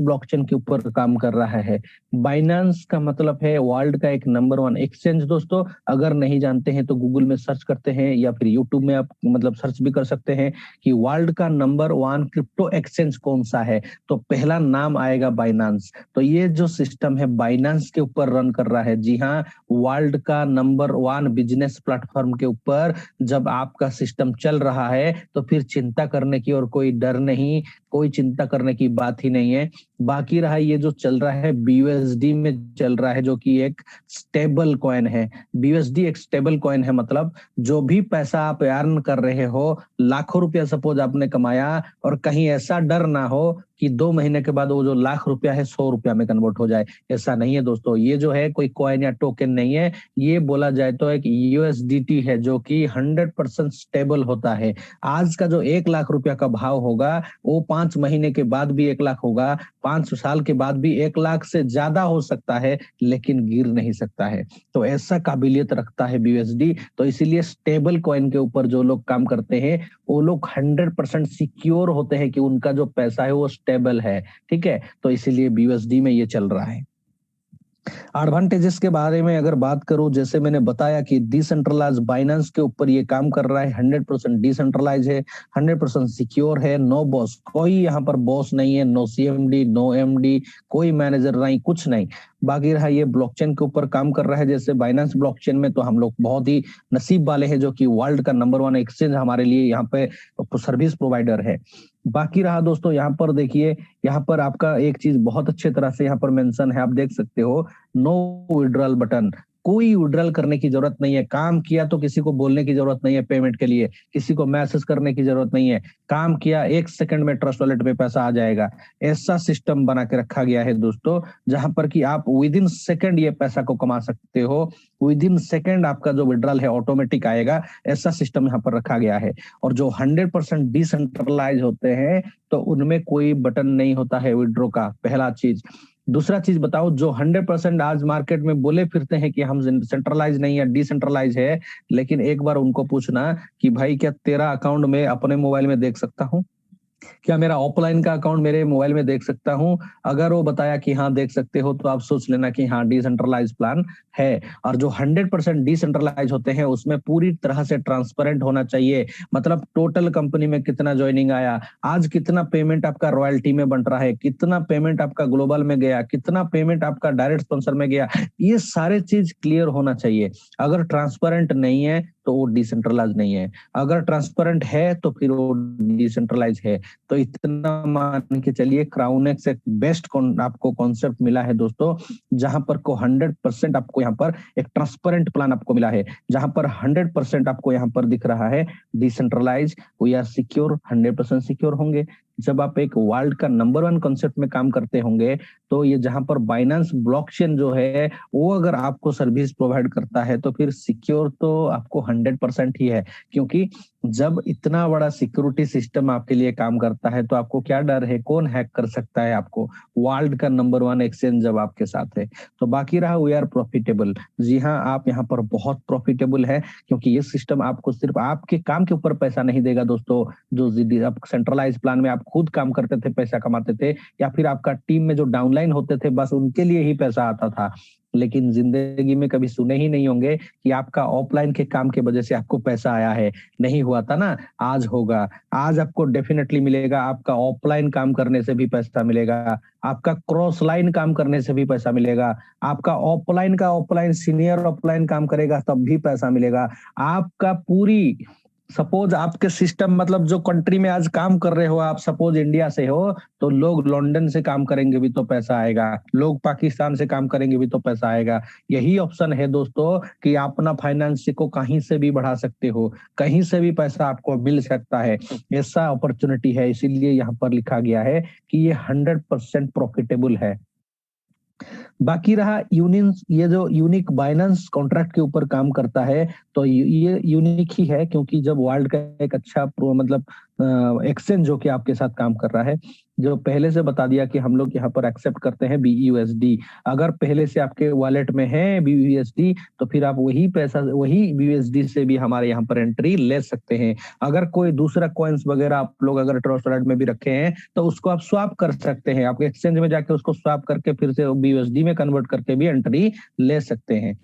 Blockchain के ऊपर काम कर रहा है। बाइनांस का मतलब है वर्ल्ड का एक नंबर 1 एक्सचेंज दोस्तों। अगर नहीं जानते हैं तो गूगल में सर्च करते हैं या फिर यूट्यूब में आप मतलब सर्च भी कर सकते हैं कि वर्ल्ड का नंबर 1 क्रिप्टो एक्सचेंज कौन सा है, तो पहला नाम आएगा बाइनांस। तो ये जो सिस्टम है बाइनांस के ऊपर रन कर रहा है। जी हाँ, वर्ल्ड का नंबर 1 बिजनेस प्लेटफॉर्म के ऊपर जब आपका सिस्टम चल रहा है तो फिर चिंता करने की और कोई डर नहीं, कोई चिंता करने की बात ही नहीं है। बाकी रहा ये जो चल रहा है BUSD में चल रहा है, जो कि एक स्टेबल कॉइन है। BUSD एक स्टेबल कॉइन है, मतलब जो भी पैसा आप अर्न कर रहे हो, लाखों रुपया सपोज आपने कमाया और कहीं ऐसा डर ना हो कि 2 महीने के बाद वो जो लाख रुपया है 100 रुपया में कन्वर्ट हो जाए, ऐसा नहीं है दोस्तों। ये जो है कोई कॉइन या टोकन नहीं है, ये बोला जाए तो एक USDT है जो कि 100% स्टेबल होता है। आज का जो 1 लाख रुपया का भाव होगा वो 5 महीने के बाद भी 1 लाख होगा, 5 साल के बाद भी 1 लाख से ज्यादा हो सकता है, लेकिन गिर नहीं सकता है। तो ऐसा काबिलियत रखता है BUSD। तो इसीलिए स्टेबल कॉइन के ऊपर जो लोग काम करते हैं वो लोग 100% सिक्योर होते हैं कि उनका जो पैसा है वो स्टेबल है। ठीक है, तो इसीलिए BUSD में ये चल रहा है। एडवांटेजेस के बारे में अगर बात करूं, जैसे मैंने बताया कि डिसेंट्रलाइज बाइनेंस के ऊपर ये काम कर रहा है, 100% डिसेंट्रलाइज है, 100% सिक्योर है, नो बॉस, कोई यहाँ पर बॉस नहीं है, नो CMD, नो MD, कोई मैनेजर नहीं, कुछ नहीं। बाकी रहा ये ब्लॉकचेन के ऊपर काम कर रहा है, जैसे बाइनेंस ब्लॉकचेन में तो हम लोग बहुत ही नसीब वाले हैं जो कि वर्ल्ड का नंबर 1 एक्सचेंज हमारे लिए यहाँ पे सर्विस प्रोवाइडर है। बाकी रहा दोस्तों यहाँ पर देखिए, यहाँ पर आपका एक चीज बहुत अच्छे तरह से यहाँ पर मेंशन है, आप देख सकते हो, नो विड्रॉल बटन। कोई विड्रॉल करने की जरूरत नहीं है। काम किया तो किसी को बोलने की जरूरत नहीं है पेमेंट के लिए, किसी को मैसेज करने की जरूरत नहीं है। काम किया 1 सेकंड में ट्रस्ट वॉलेट में पैसा आ जाएगा। ऐसा सिस्टम बना के रखा गया है दोस्तों, जहां पर कि आप विद इन सेकंड ये पैसा को कमा सकते हो। विद इन सेकंड आपका जो विड्रॉल है ऑटोमेटिक आएगा, ऐसा सिस्टम यहाँ पर रखा गया है। और जो 100% डिसेंट्रलाइज होते हैं तो उनमें कोई बटन नहीं होता है विड्रॉ का, पहला चीज। दूसरा चीज बताओ, जो 100% आज मार्केट में बोले फिरते हैं कि हम सेंट्रलाइज नहीं है, डिसेंट्रलाइज है, लेकिन एक बार उनको पूछना कि भाई क्या तेरा अकाउंट में अपने मोबाइल में देख सकता हूँ? क्या मेरा ऑफलाइन का अकाउंट मेरे मोबाइल में देख सकता हूं? अगर वो बताया कि हाँ देख सकते हो, तो आप सोच लेना कि हाँ डिसेंट्रलाइज प्लान है। और जो 100% डिसेंट्रलाइज होते हैं उसमें पूरी तरह से ट्रांसपेरेंट होना चाहिए। मतलब टोटल कंपनी में कितना ज्वाइनिंग आया, आज कितना पेमेंट आपका रॉयल्टी में बन रहा है, कितना पेमेंट आपका ग्लोबल में गया, कितना पेमेंट आपका डायरेक्ट स्पॉन्सर में गया, ये सारे चीज क्लियर होना चाहिए। अगर ट्रांसपेरेंट नहीं है तो वो डिसेंट्रलाइज नहीं है, अगर ट्रांसपेरेंट है तो फिर वो डिसेंट्रलाइज है। तो इतना मान के चलिए क्राउनेक्स एक बेस्ट आपको कॉन्सेप्ट मिला है दोस्तों, जहां पर को 100% आपको यहाँ पर एक ट्रांसपेरेंट प्लान आपको मिला है, जहां पर 100% आपको यहाँ पर दिख रहा है decentralize, we are secure, 100% secure होंगे। जब आप एक वर्ल्ड का नंबर 1 कॉन्सेप्ट में काम करते होंगे तो ये जहां पर बाइनेंस ब्लॉकचेन जो है वो अगर आपको सर्विस प्रोवाइड करता है तो फिर सिक्योर तो आपको 100% ही है। क्योंकि जब इतना बड़ा सिक्योरिटी सिस्टम आपके लिए काम करता है तो आपको क्या डर है, कौन हैक कर सकता है आपको? वर्ल्ड का नंबर 1 एक्सचेंज जब आपके साथ है। तो बाकी रहा वी आर प्रॉफिटेबल। जी हाँ, आप यहाँ पर बहुत प्रॉफिटेबल है, क्योंकि ये सिस्टम आपको सिर्फ आपके काम के ऊपर पैसा नहीं देगा दोस्तों। जो आप सेंट्रलाइज प्लान में आप खुद काम करते थे, पैसा कमाते थे, या फिर आपका टीम में जो डाउनलाइन होते थे बस उनके लिए ही पैसा आता था। लेकिन जिंदगी में कभी सुने ही नहीं होंगे कि आपका ऑफलाइन के काम के वजह से आपको पैसा आया है। नहीं हुआ था ना, आज होगा। आज आपको डेफिनेटली मिलेगा, आपका ऑफलाइन काम करने से भी पैसा मिलेगा, आपका क्रॉस लाइन काम करने से भी पैसा मिलेगा, आपका ऑफलाइन का ऑफलाइन सीनियर ऑफलाइन काम करेगा तब भी पैसा मिलेगा। आपका पूरी सपोज आपके सिस्टम मतलब जो कंट्री में आज काम कर रहे हो, आप सपोज इंडिया से हो तो लोग लंदन से काम करेंगे भी तो पैसा आएगा, लोग पाकिस्तान से काम करेंगे भी तो पैसा आएगा। यही ऑप्शन है दोस्तों कि आप अपना फाइनेंस को कहीं से भी बढ़ा सकते हो, कहीं से भी पैसा आपको मिल सकता है, ऐसा अपॉर्चुनिटी है। इसीलिए यहाँ पर लिखा गया है कि ये 100% प्रॉफिटेबल है। बाकी रहा ये जो यूनिक बाइनेंस कॉन्ट्रैक्ट के ऊपर काम करता है, तो ये यूनिक ही है क्योंकि जब वर्ल्ड का एक अच्छा मतलब एक्सचेंज जो कि आपके साथ काम कर रहा है, जो पहले से बता दिया कि हम लोग यहाँ पर एक्सेप्ट करते हैं BUSD। अगर पहले से आपके वॉलेट में है BUSD तो फिर आप वही पैसा, वही BUSD से भी हमारे यहाँ पर एंट्री ले सकते हैं। अगर कोई दूसरा कॉइन्स वगैरह आप लोग अगर ट्रस्ट वॉलेट में भी रखे हैं तो उसको आप स्वैप कर सकते हैं, आप एक्सचेंज में जाके उसको स्वैप करके फिर से BUSD में कन्वर्ट करके भी एंट्री ले सकते हैं।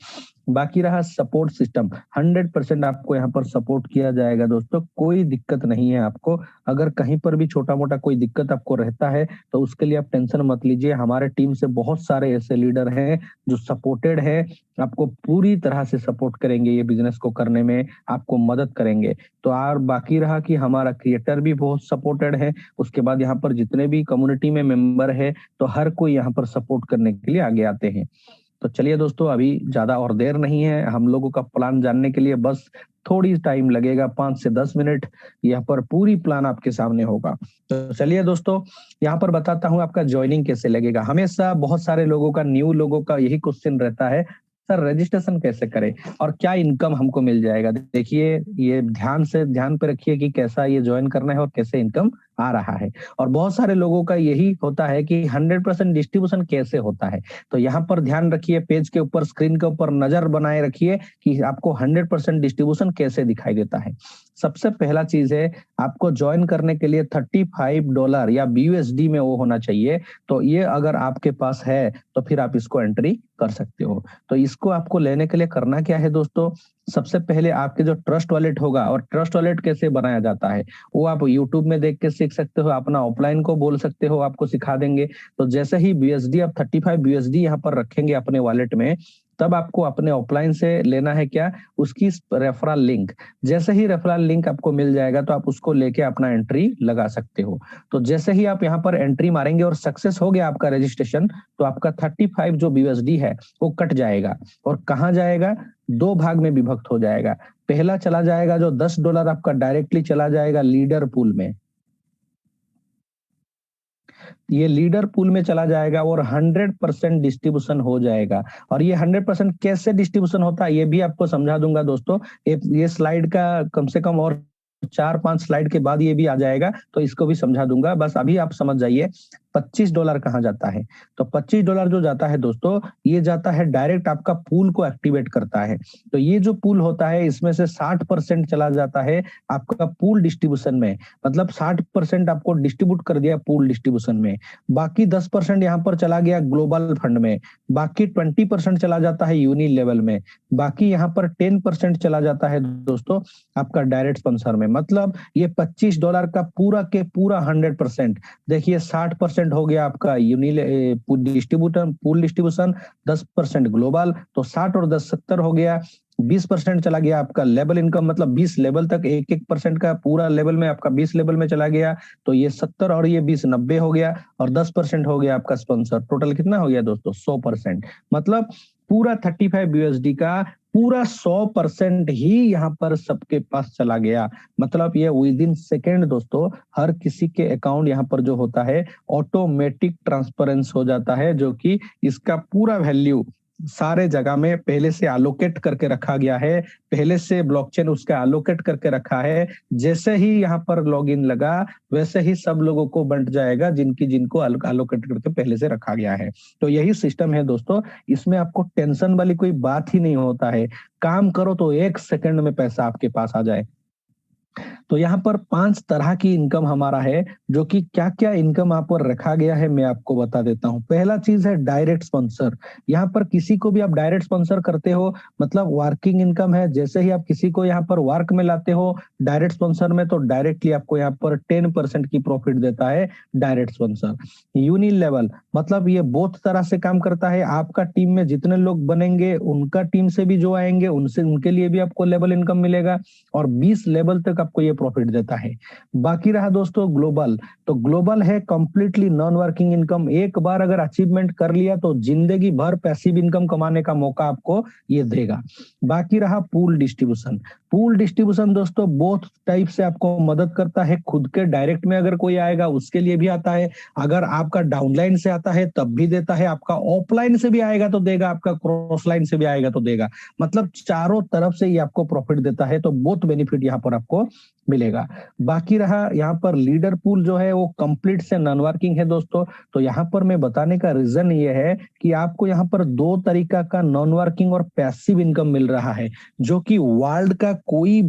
बाकी रहा सपोर्ट सिस्टम, 100% आपको यहाँ पर सपोर्ट किया जाएगा दोस्तों, कोई दिक्कत नहीं है आपको। अगर कहीं पर भी छोटा मोटा कोई दिक्कत आपको रहता है तो उसके लिए आप टेंशन मत लीजिए, हमारे टीम से बहुत सारे ऐसे लीडर हैं जो सपोर्टेड है, आपको पूरी तरह से सपोर्ट करेंगे, ये बिजनेस को करने में आपको मदद करेंगे। तो और बाकी रहा कि हमारा क्रिएटर भी बहुत सपोर्टेड है, उसके बाद यहाँ पर जितने भी कम्युनिटी में मेंबर है तो हर कोई यहाँ पर सपोर्ट करने के लिए आगे आते हैं। तो चलिए दोस्तों, अभी ज्यादा और देर नहीं है, हम लोगों का प्लान जानने के लिए बस थोड़ी टाइम लगेगा, 5 से 10 मिनट, यहाँ पर पूरी प्लान आपके सामने होगा। तो चलिए दोस्तों, यहाँ पर बताता हूँ आपका ज्वाइनिंग कैसे लगेगा। हमेशा बहुत सारे लोगों का, न्यू लोगों का यही क्वेश्चन रहता है, सर रजिस्ट्रेशन कैसे करें और क्या इनकम हमको मिल जाएगा। देखिए, ये ध्यान पे रखिए कि कैसा ये ज्वाइन करना है और कैसे इनकम आ रहा है। और बहुत सारे लोगों का यही होता है कि 100% डिस्ट्रीब्यूशन कैसे होता है। तो यहाँ पर ध्यान रखिए, पेज के ऊपर, स्क्रीन के ऊपर नजर बनाए रखिए कि आपको 100% डिस्ट्रीब्यूशन कैसे दिखाई देता है। सबसे पहला चीज है, आपको ज्वाइन करने के लिए $35 या BUSD में वो होना चाहिए। तो ये अगर आपके पास है तो फिर आप इसको एंट्री कर सकते हो। तो इसको आपको लेने के लिए करना क्या है दोस्तों, सबसे पहले आपके जो ट्रस्ट वॉलेट होगा, और ट्रस्ट वॉलेट कैसे बनाया जाता है वो आप यूट्यूब में देख के सीख सकते हो, अपना ऑफलाइन को बोल सकते हो, आपको सिखा देंगे। तो जैसे ही BUSD आप 35 BUSD यहाँ पर रखेंगे अपने वॉलेट में, तब आपको अपने ऑफलाइन से लेना है क्या, उसकी रेफरल लिंक। जैसे ही रेफरल लिंक आपको मिल जाएगा तो आप उसको लेके अपना एंट्री लगा सकते हो। तो जैसे ही आप यहाँ पर एंट्री मारेंगे और सक्सेस हो गया आपका रजिस्ट्रेशन, तो आपका 35 जो BUSD है वो कट जाएगा और कहाँ जाएगा, 2 भाग में विभक्त हो जाएगा। पहला चला जाएगा जो $10 आपका डायरेक्टली चला जाएगा लीडर पूल में, ये लीडर पूल में चला जाएगा और 100% डिस्ट्रीब्यूशन हो जाएगा। और ये 100% कैसे डिस्ट्रीब्यूशन होता है ये भी आपको समझा दूंगा दोस्तों। ये स्लाइड का कम से कम और 4-5 स्लाइड के बाद ये भी आ जाएगा, तो इसको भी समझा दूंगा, बस अभी आप समझ जाइए। $25 कहाँ जाता है, तो $25 जो जाता है दोस्तों, ये जाता है डायरेक्ट आपका पूल को एक्टिवेट करता है। तो ये जो पूल होता है इसमें से 60% चला जाता है आपका पूल डिस्ट्रीब्यूशन में, मतलब 60% आपको डिस्ट्रीब्यूट कर दिया पूल डिस्ट्रीब्यूशन में। बाकी 10% यहाँ पर चला गया ग्लोबल फंड में, बाकी 20% चला जाता है यूनि लेवल में, बाकी यहाँ पर 10% चला जाता है दोस्तों आपका डायरेक्ट स्पॉन्सर में। मतलब ये $25 का पूरा के पूरा 100%, देखिए 60% हो गया आपका डिस्ट्रीब्यूटर पूल डिस्ट्रीब्यूशन, 10% ग्लोबल, तो 60 और 10 70 हो गया। 20% चला गया आपका लेवल इनकम, मतलब 20 लेवल तक, 1% का पूरा लेवल में आपका 20 लेवल में चला गया, तो ये 70 और ये 20 90 हो गया, और 10% हो गया आपका स्पॉन्सर। टोटल कितना हो गया दोस्तों, 100%। मतलब पूरा 35 BUSD का पूरा 100% ही यहाँ पर सबके पास चला गया। मतलब ये विद इन सेकेंड दोस्तों हर किसी के अकाउंट यहाँ पर जो होता है ऑटोमेटिक ट्रांसपेरेंस हो जाता है, जो कि इसका पूरा वैल्यू सारे जगह में पहले से एलोकेट करके रखा गया है, पहले से ब्लॉकचेन उसका एलोकेट करके रखा है। जैसे ही यहाँ पर लॉगिन लगा वैसे ही सब लोगों को बंट जाएगा जिनको एलोकेट करके पहले से रखा गया है। तो यही सिस्टम है दोस्तों, इसमें आपको टेंशन वाली कोई बात ही नहीं होता है, काम करो तो 1 सेकंड में पैसा आपके पास आ जाए। तो यहाँ पर 5 तरह की इनकम हमारा है, जो कि क्या क्या इनकम यहाँ पर रखा गया है मैं आपको बता देता हूँ। पहला चीज है डायरेक्ट स्पॉन्सर। यहाँ पर किसी को भी आप डायरेक्ट स्पॉन्सर करते हो, मतलब वर्किंग इनकम है। जैसे ही आप किसी को यहाँ पर वर्क में लाते हो डायरेक्ट स्पॉन्सर में, तो डायरेक्टली आपको यहाँ पर 10% की प्रॉफिट देता है डायरेक्ट स्पॉन्सर। यूनि लेवल, मतलब ये बहुत तरह से काम करता है। आपका टीम में जितने लोग बनेंगे उनका टीम से भी जो आएंगे उनसे, उनके लिए भी आपको लेवल इनकम मिलेगा, और 20 लेवल तक आपको ये प्रॉफिट देता है। बाकी रहा दोस्तों ग्लोबल, तो ग्लोबल है कंप्लीटली नॉन वर्किंग इनकम। एक बार अगर अचीवमेंट कर लिया तो जिंदगी भर पैसिव इनकम कमाने का मौका आपको ये देगा। बाकी रहा पूल डिस्ट्रीब्यूशन। पूल डिस्ट्रीब्यूशन दोस्तों बहुत टाइप से आपको मदद करता है। खुद के डायरेक्ट में अगर कोई आएगा उसके लिए भी आता है, अगर आपका डाउनलाइन से आता है तब भी देता है, आपका ऑफलाइन से भी आएगा तो देगा, आपका क्रॉस लाइन से भी आएगा तो देगा। मतलब चारों तरफ से ये आपको प्रॉफिट देता है, तो बहुत बेनिफिट यहाँ पर आपको मिलेगा। बाकी रहा यहाँ पर लीडर पूल जो है वो कंप्लीट से नॉन वर्किंग है दोस्तों। तो यहाँ पर मैं बताने का रीजन ये है कि आपको यहाँ पर दो तरीका का नॉन वर्किंग और पैसिव इनकम मिल रहा है, जो कि वर्ल्ड का कोई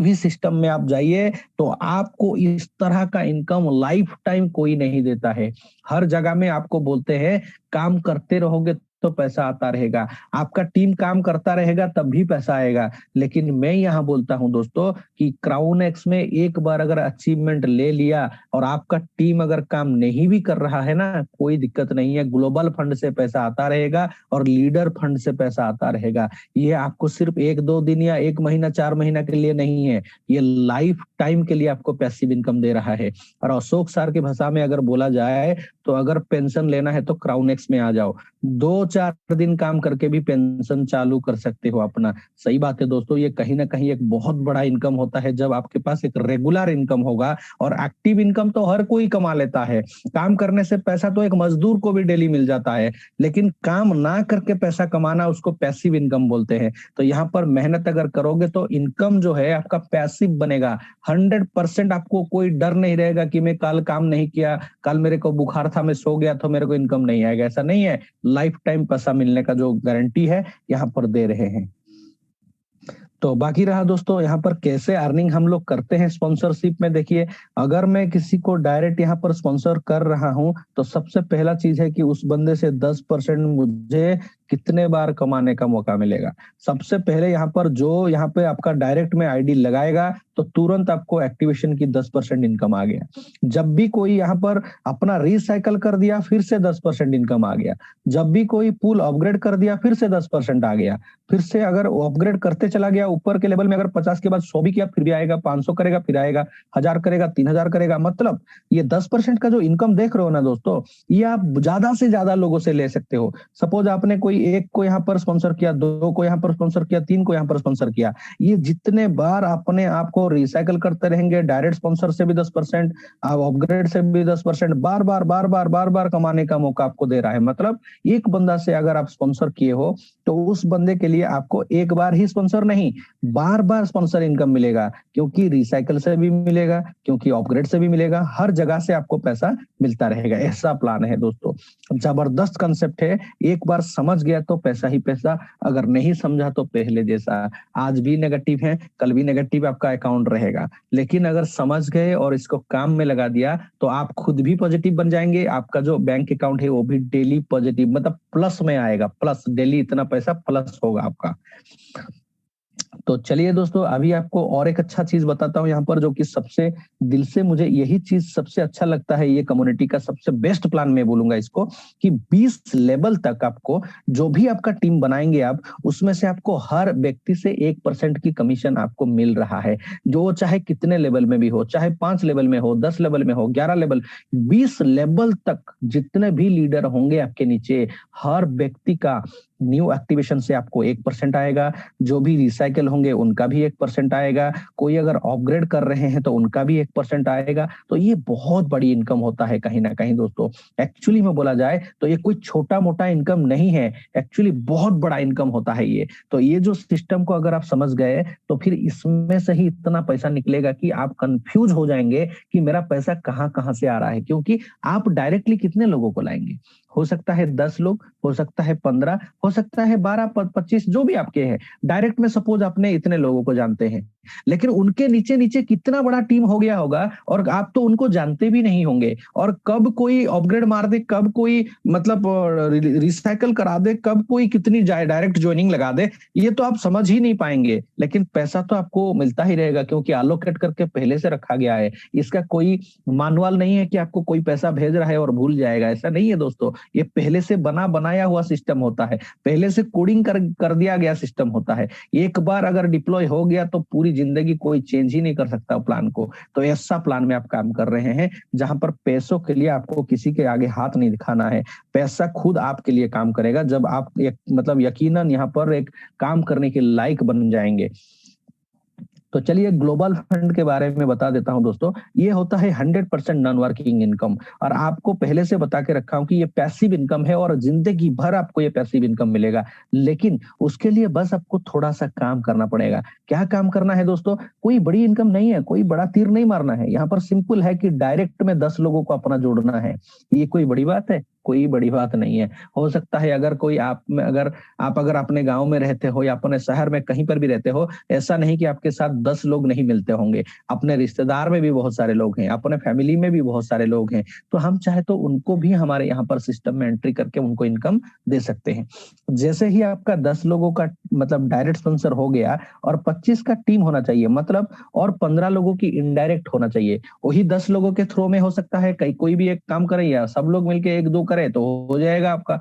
भी सिस्टम में आप जाइए तो आपको इस तरह का इनकम लाइफ टाइम कोई नहीं देता है। हर जगह में आपको बोलते हैं काम करते रहोगे तो पैसा आता रहेगा, आपका टीम काम करता रहेगा तब भी पैसा आएगा। लेकिन मैं यहाँ बोलता हूं दोस्तों कि क्राउन एक्स में एक बार अगर अचीवमेंट ले लिया और आपका टीम अगर काम नहीं भी कर रहा है ना, कोई दिक्कत नहीं है, ग्लोबल फंड से पैसा आता रहेगा और लीडर फंड से पैसा आता रहेगा। ये आपको सिर्फ एक दो दिन या एक महीना 4 महीना के लिए नहीं है, ये लाइफ टाइम के लिए आपको पैसिव इनकम दे रहा है। और अशोक सर की भाषा में अगर बोला जाए तो अगर पेंशन लेना है तो क्राउन एक्स में आ जाओ, 2-4 दिन काम करके भी पेंशन चालू कर सकते हो अपना। सही बात है दोस्तों, ये कहीं ना कहीं एक बहुत बड़ा इनकम होता है जब आपके पास एक रेगुलर इनकम होगा। और एक्टिव इनकम तो हर कोई कमा लेता है, काम करने से पैसा तो एक मजदूर को भी डेली मिल जाता है, लेकिन काम ना करके पैसा कमाना उसको पैसिव इनकम बोलते हैं। तो यहाँ पर मेहनत अगर करोगे तो इनकम जो है आपका पैसिव बनेगा। 100% आपको कोई डर नहीं रहेगा कि मैं कल काम नहीं किया, कल मेरे को बुखार था, मैं सो गया तो मेरे को इनकम नहीं आएगा, ऐसा नहीं है। लाइफ टाइम पैसा मिलने का जो गारंटी है यहाँ पर दे रहे हैं। तो बाकी रहा दोस्तों यहाँ पर कैसे अर्निंग हम लोग करते हैं स्पॉन्सरशिप में। देखिए, अगर मैं किसी को डायरेक्ट यहाँ पर स्पॉन्सर कर रहा हूं तो सबसे पहला चीज है कि उस बंदे से 10% मुझे कितने बार कमाने का मौका मिलेगा। सबसे पहले यहाँ पर जो यहाँ पे आपका डायरेक्ट में आईडी लगाएगा तो तुरंत आपको एक्टिवेशन की 10% इनकम आ गया। जब भी कोई यहाँ पर अपना रिसाइकल कर दिया फिर से 10% इनकम आ गया। जब भी कोई पूल अपग्रेड कर दिया फिर से 10% आ गया। फिर से अगर अपग्रेड करते चला गया ऊपर के लेवल में, अगर 50 के बाद 100 भी किया फिर भी आएगा, 500 करेगा फिर आएगा, 1000 करेगा 3000 करेगा। मतलब ये 10% का जो इनकम देख रहे हो ना दोस्तों, ये आप ज्यादा से ज्यादा लोगों से ले सकते हो। सपोज आपने कोई एक को यहाँ पर स्पॉन्सर किया, 2 को यहाँ पर स्पॉन्सर किया, 3 को यहाँ पर स्पॉन्सर किया, ये जितने बार अपने आप को रिसाइकल करते रहेंगे, डायरेक्ट स्पॉन्सर से भी 10%, अपग्रेड से भी 10%, बार बार कमाने का मौका आपको दे रहा है। मतलब एक बंदा से अगर आप स्पॉन्सर किए हो तो उस बंदे के लिए आपको एक बार ही स्पॉन्सर नहीं, बार बार स्पॉन्सर इनकम मिलेगा, क्योंकि रिसाइकल से भी मिलेगा, क्योंकि अपग्रेड से भी मिलेगा, हर जगह से आपको पैसा मिलता रहेगा। ऐसा प्लान है दोस्तों, जबरदस्त कंसेप्ट है। एक बार समझ गया तो पैसा ही पैसा, अगर नहीं समझा तो पहले जैसा आज भी नेगेटिव है कल भी नेगेटिव आपका अकाउंट रहेगा। लेकिन अगर समझ गए और इसको काम में लगा दिया तो आप खुद भी पॉजिटिव बन जाएंगे, आपका जो बैंक अकाउंट है वो भी डेली पॉजिटिव मतलब प्लस में आएगा, प्लस डेली इतना पैसा प्लस होगा आपका। तो चलिए दोस्तों, अभी आपको और एक अच्छा चीज बताता हूँ यहाँ पर, जो कि सबसे दिल से मुझे यही चीज सबसे अच्छा लगता है। ये कम्युनिटी का सबसे बेस्ट प्लान मैं बोलूंगा इसको, कि 20 लेवल तक आपको जो भी आपका टीम बनाएंगे आप, उसमें से आपको हर व्यक्ति से 1% की कमीशन आपको मिल रहा है। जो चाहे कितने लेवल में भी हो, चाहे 5 लेवल में हो, 10 लेवल में हो, 11 लेवल, 20 लेवल तक जितने भी लीडर होंगे आपके नीचे, हर व्यक्ति का न्यू एक्टिवेशन से आपको 1% आएगा। जो भी रिसाइकल होंगे उनका भी 1% आएगा। कोई अगर अपग्रेड कर रहे हैं तो उनका भी 1% आएगा। तो ये बहुत बड़ी इनकम होता है कहीं ना कहीं दोस्तों। एक्चुअली में बोला जाए तो ये कोई छोटा मोटा इनकम नहीं है, एक्चुअली बहुत बड़ा इनकम होता है ये। तो ये जो सिस्टम को अगर आप समझ गए तो फिर इसमें से ही इतना पैसा निकलेगा कि आप कंफ्यूज हो जाएंगे कि मेरा पैसा कहाँ कहाँ से आ रहा है। क्योंकि आप डायरेक्टली कितने लोगों को लाएंगे, हो सकता है 10 लोग, हो सकता है 15, हो सकता है 12, 25, जो भी आपके हैं। डायरेक्ट में सपोज आपने इतने लोगों को जानते हैं, लेकिन उनके नीचे नीचे कितना बड़ा टीम हो गया होगा और आप तो उनको जानते भी नहीं होंगे। और कब कोई अपग्रेड मार दे, कब कोई मतलब रिसाइकल करा दे, कब कोई कितनी डायरेक्ट ज्वाइनिंग लगा दे, ये तो आप समझ ही नहीं पाएंगे। लेकिन पैसा तो आपको मिलता ही रहेगा, क्योंकि एलोकेट करके पहले से रखा गया है। इसका कोई मानुअल नहीं है कि आपको कोई पैसा भेज रहा है और भूल जाएगा, ऐसा नहीं है दोस्तों। ये पहले से बनाया हुआ सिस्टम होता है, पहले से कोडिंग कर दिया गया सिस्टम होता है। एक बार अगर डिप्लॉय हो गया तो पूरी जिंदगी कोई चेंज ही नहीं कर सकता प्लान को। तो ऐसा प्लान में आप काम कर रहे हैं जहां पर पैसों के लिए आपको किसी के आगे हाथ नहीं दिखाना है, पैसा खुद आपके लिए काम करेगा जब आप मतलब यकीनन यहाँ पर एक काम करने के लायक बन जाएंगे। तो चलिए ग्लोबल फंड के बारे में बता देता हूं दोस्तों। ये होता है 100% नॉन वर्किंग इनकम, और आपको पहले से बता के रखा हूं कि ये पैसिव इनकम है और जिंदगी भर आपको ये पैसिव इनकम मिलेगा। लेकिन उसके लिए बस आपको थोड़ा सा काम करना पड़ेगा। क्या काम करना है दोस्तों? कोई बड़ी इनकम नहीं है, कोई बड़ा तीर नहीं मारना है। यहाँ पर सिंपल है कि डायरेक्ट में 10 लोगों को अपना जोड़ना है। ये कोई बड़ी बात है? कोई बड़ी बात नहीं है। हो सकता है अगर कोई आप में अगर आप अगर अपने गांव में रहते हो या अपने शहर में कहीं पर भी रहते हो, ऐसा नहीं कि आपके साथ 10 लोग नहीं मिलते होंगे। अपने रिश्तेदार में भी बहुत सारे लोग हैं, अपने फैमिली में भी बहुत सारे लोग हैं। तो हम चाहे तो उनको भी हमारे यहाँ पर सिस्टम में एंट्री करके उनको इनकम दे सकते हैं। जैसे ही आपका 10 लोगों का मतलब डायरेक्ट स्पॉन्सर हो गया और 25 का टीम होना चाहिए, मतलब और 15 लोगों की इनडायरेक्ट होना चाहिए। वही 10 लोगों के थ्रू में हो सकता है कहीं कोई भी एक काम करे या सब लोग मिलके एक दो करे तो हो जाएगा आपका।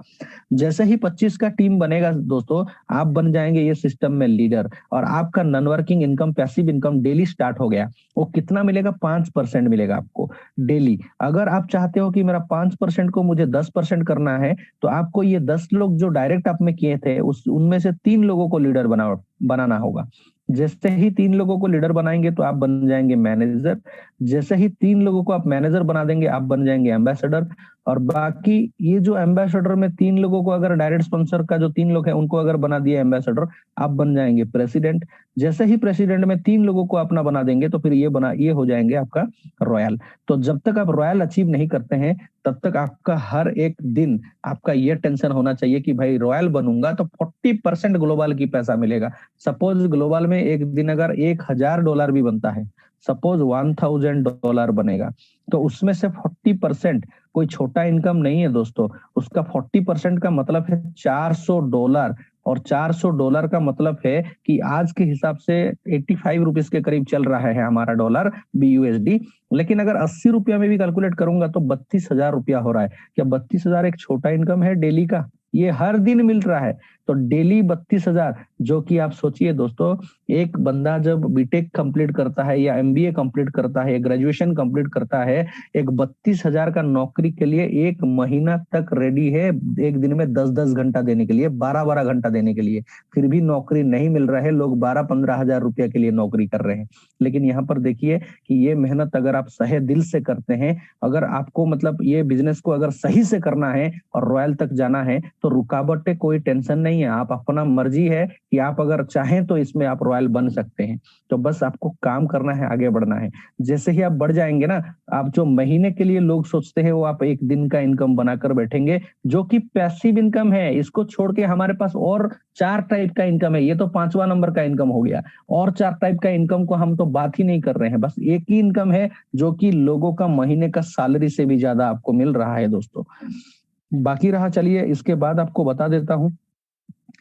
जैसे ही 25 का टीम बनेगा दोस्तों, आप बन जाएंगे ये सिस्टम में लीडर, और आपका non working income, passive income daily start हो गया। वो कितना मिलेगा? 5% मिलेगा आपको डेली। अगर आप चाहते हो कि मेरा 5% को मुझे 10% करना है, तो आपको ये 10 लोग जो डायरेक्ट आप में किए थे उस उनमें से 3 लोगों को लीडर बनाना होगा। जैसे ही 3 लोगों को लीडर बनाएंगे तो आप बन जाएंगे मैनेजर। जैसे ही 3 लोगों को आप मैनेजर बना देंगे, आप बन जाएंगे एम्बेसडर। और बाकी ये जो एम्बेसडर में 3 लोगों को अगर डायरेक्ट स्पॉन्सर का जो 3 लोग हैं उनको अगर बना दिया एम्बेसडर, आप बन जाएंगे प्रेसिडेंट। जैसे ही प्रेसिडेंट में 3 लोगों को अपना बना देंगे तो फिर ये हो जाएंगे आपका रॉयल। तो जब तक आप रॉयल अचीव नहीं करते हैं तब तक आपका हर एक दिन आपका ये टेंशन होना चाहिए कि भाई रॉयल बनूंगा तो 40% ग्लोबल की पैसा मिलेगा। सपोज ग्लोबल में एक दिन अगर $1000 भी बनता है, सपोज $1000 बनेगा, तो उसमें से 40% कोई छोटा इनकम नहीं है दोस्तों। उसका 40% का मतलब है $400। और $400 का मतलब है कि आज के हिसाब से 85 रुपीज के करीब चल रहा है हमारा डॉलर BUSD। लेकिन अगर 80 रुपया में भी कैलकुलेट करूंगा तो 32,000 रुपया हो रहा है। क्या 32,000 एक छोटा इनकम है डेली का? ये हर दिन मिल रहा है। तो डेली 32,000, जो कि आप सोचिए दोस्तों, एक बंदा जब बीटेक कंप्लीट करता है या MBA कंप्लीट करता है, ग्रेजुएशन कंप्लीट करता है, एक 32,000 का नौकरी के लिए एक महीना तक रेडी है। एक दिन में 10-10 घंटा देने के लिए, 12-12 घंटा देने के लिए, फिर भी नौकरी नहीं मिल रहा है। लोग 12-15 हजार रुपया के लिए नौकरी कर रहे हैं। लेकिन यहाँ पर देखिए कि ये मेहनत अगर आप सहे दिल से करते हैं, अगर आपको मतलब ये बिजनेस को अगर सही से करना है और रॉयल तक जाना है, तो रुकावटें कोई टेंशन नहीं है। आप अपना मर्जी है कि आप अगर चाहें तो इसमें आप रॉयल बन सकते हैं। तो बस आपको काम करना है, आगे बढ़ना है। जैसे ही आप बढ़ जाएंगे ना, आप जो महीने के लिए लोग सोचते हैं वो आप एक दिन का इनकम बनाकर बैठेंगे, जो कि पैसिव इनकम है। इसको छोड़ के हमारे पास और 4 टाइप का इनकम है। ये तो 5वां नंबर का इनकम हो गया, और 4 टाइप का इनकम को हम तो बात ही नहीं कर रहे हैं। बस एक ही इनकम है जो कि लोगों का महीने का सैलरी से भी ज्यादा आपको मिल रहा है दोस्तों। बाकी रहा, चलिए इसके बाद आपको बता देता हूं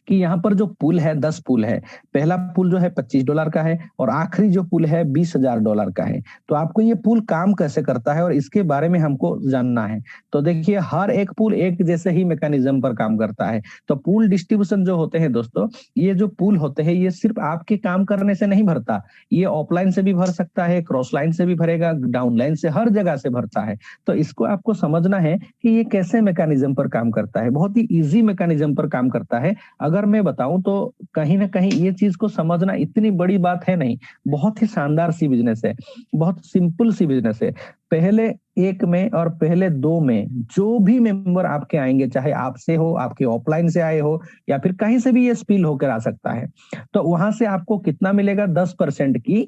कि यहाँ पर जो पुल है 10 पुल है। पहला पुल जो है $25 का है और आखिरी जो पुल है $20,000 का है। तो आपको ये पुल काम कैसे करता है और इसके बारे में हमको जानना है। तो देखिए हर एक पुल एक जैसे ही मैकेनिज्म पर काम करता है। तो पुल डिस्ट्रीब्यूशन जो होते हैं दोस्तों, ये जो पुल होते हैं ये सिर्फ आपके काम करने से नहीं भरता। ये ऑफलाइन से भी भर सकता है, क्रॉस लाइन से भी भरेगा, डाउन लाइन से, हर जगह से भरता है। तो इसको आपको समझना है कि ये कैसे मैकेनिज्म पर काम करता है। बहुत ही इजी मैकेनिज्म पर काम करता है। अगर मैं बताऊं तो कहीं ना कहीं ये चीज को समझना इतनी बड़ी बात है नहीं। बहुत ही शानदार सी बिजनेस है, बहुत सिंपल सी बिजनेस है। पहले एक में और पहले 2 में जो भी मेंबर आपके आएंगे, चाहे आपसे हो, आपके ऑफलाइन से आए हो, या फिर कहीं से भी ये स्पिल होकर आ सकता है, तो वहां से आपको कितना मिलेगा? 10% की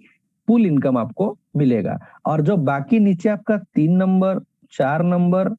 पुल इनकम आपको मिलेगा। और जो बाकी नीचे आपका 3 नंबर, 4 नंबर,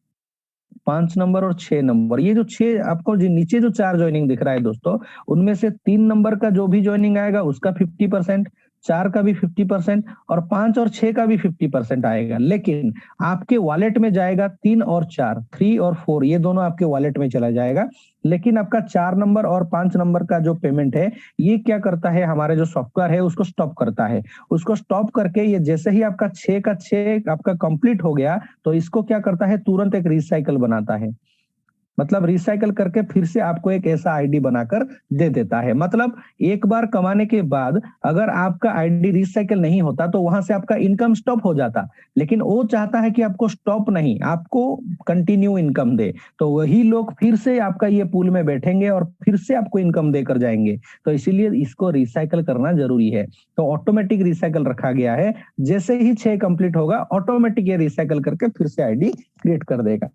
5 नंबर और 6 नंबर, ये जो 6 आपको जो नीचे जो 4 ज्वाइनिंग दिख रहा है दोस्तों, उनमें से 3 नंबर का जो भी ज्वाइनिंग आएगा उसका 50%, 4 का भी 50% और 5 और 6 का भी 50% आएगा। लेकिन आपके वॉलेट में जाएगा 3 और 4, 3 और 4, ये दोनों आपके वॉलेट में चला जाएगा। लेकिन आपका 4 नंबर और 5 नंबर का जो पेमेंट है, ये क्या करता है, हमारे जो सॉफ्टवेयर है उसको स्टॉप करता है। उसको स्टॉप करके ये जैसे ही आपका 6 का 6 आपका कंप्लीट हो गया, तो इसको क्या करता है, तुरंत एक रिसाइकल बनाता है। मतलब रिसाइकल करके फिर से आपको एक ऐसा आईडी बनाकर दे देता है। मतलब एक बार कमाने के बाद अगर आपका आईडी रिसाइकल नहीं होता तो वहां से आपका इनकम स्टॉप हो जाता, लेकिन वो चाहता है कि आपको स्टॉप नहीं, आपको कंटिन्यू इनकम दे। तो वही लोग फिर से आपका ये पूल में बैठेंगे और फिर से आपको इनकम देकर जाएंगे। तो इसीलिए इसको रिसाइकल करना जरूरी है। तो ऑटोमेटिक रिसाइकल रखा गया है, जैसे ही 6 कंप्लीट होगा ऑटोमेटिक ये रिसाइकल करके फिर से आईडी क्रिएट कर देगा।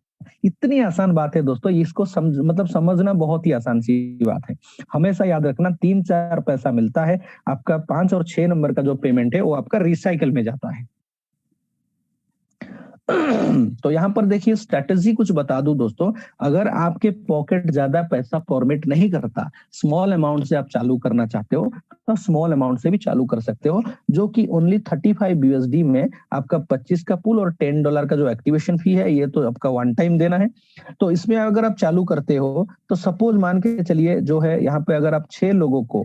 इतनी आसान बात है दोस्तों, इसको मतलब समझना बहुत ही आसान सी बात है। हमेशा याद रखना 3-4 पैसा मिलता है, आपका 5 और 6 नंबर का जो पेमेंट है वो आपका रिसाइकल में जाता है। तो यहाँ पर देखिए स्ट्रेटेजी कुछ बता दूं दोस्तों, अगर आपके पॉकेट ज्यादा पैसा फॉर्मेट नहीं करता, स्मॉल अमाउंट से आप चालू करना चाहते हो तो स्मॉल अमाउंट से भी चालू कर सकते हो, जो कि ओनली 35 यूएसडी में आपका 25 का पुल और $10 का जो एक्टिवेशन फी है ये तो आपका वन टाइम देना है। तो इसमें अगर आप चालू करते हो तो सपोज मान के चलिए जो है यहाँ पे अगर आप 6 लोगों को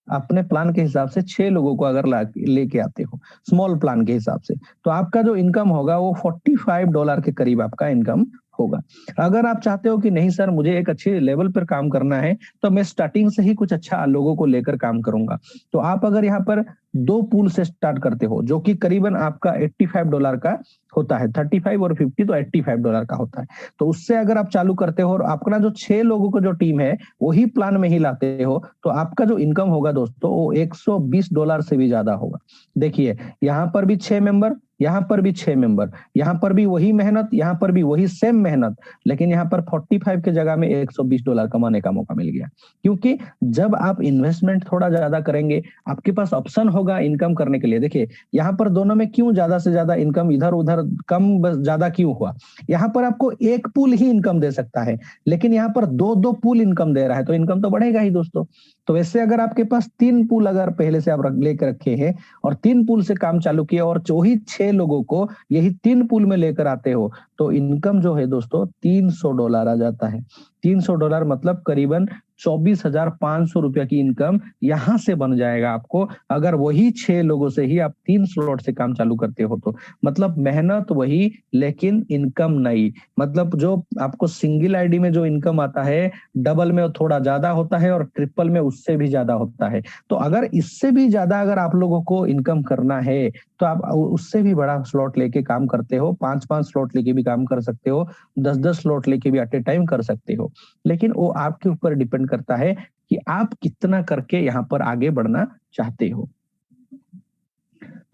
अपने प्लान के हिसाब से 6 लोगों को अगर लेके आते हो स्मॉल प्लान के हिसाब से, तो आपका जो इनकम होगा वो $45 के करीब आपका इनकम होगा। अगर आप चाहते हो कि नहीं सर मुझे एक अच्छे लेवल पर काम करना है तो मैं स्टार्टिंग से ही कुछ अच्छा लोगों को लेकर काम करूंगा, तो आप अगर यहाँ पर 2 पूल से स्टार्ट करते हो जो कि करीबन आपका $85 का होता है, 35 और 50 तो $85 का होता है, तो उससे अगर आप चालू करते हो और अपना जो 6 लोगों का जो टीम है वही प्लान में ही लाते हो, तो आपका जो इनकम होगा दोस्तों वो $120 से भी ज्यादा होगा। देखिए यहाँ पर भी 6 मेंबर, यहाँ पर भी 6 मेंबर, यहाँ पर भी वही मेहनत, यहाँ पर भी वही सेम मेहनत, लेकिन यहाँ पर 45 के जगह में $120 कमाने का मौका मिल गया। क्योंकि जब आप इन्वेस्टमेंट थोड़ा ज्यादा करेंगे आपके पास ऑप्शन होगा इनकम करने के लिए। देखिए यहाँ पर दोनों में क्यों ज्यादा से ज्यादा इनकम, इधर उधर कम ज्यादा क्यों हुआ, यहाँ पर आपको एक पूल ही इनकम दे सकता है, लेकिन यहाँ पर 2-2 पूल इनकम दे रहा है, तो इनकम तो बढ़ेगा ही दोस्तों। तो वैसे अगर आपके पास 3 पूल अगर पहले से आप लेकर रखे हैं और 3 पूल से काम चालू किया और वही 6 लोगों को यही 3 पूल में लेकर आते हो, तो इनकम जो है दोस्तों $300 आ जाता है। $300 मतलब करीबन 24,500 रुपया की इनकम यहां से बन जाएगा आपको, अगर वही 6 लोगों से ही आप 3 स्लॉट से काम चालू करते हो तो। मतलब मेहनत वही लेकिन इनकम नहीं। मतलब जो आपको सिंगल आईडी में जो इनकम आता है डबल में थोड़ा ज्यादा होता है और ट्रिपल में उससे भी ज्यादा होता है। तो अगर इससे भी ज्यादा अगर आप लोगों को इनकम करना है तो आप उससे भी बड़ा स्लॉट लेके काम करते हो, 5-5 स्लॉट लेके भी काम कर सकते हो, 10-10 स्लॉट लेके भी एट ए टाइम कर सकते हो, लेकिन वो आपके ऊपर डिपेंड करता है कि आप कितना करके यहाँ पर आगे बढ़ना चाहते हो।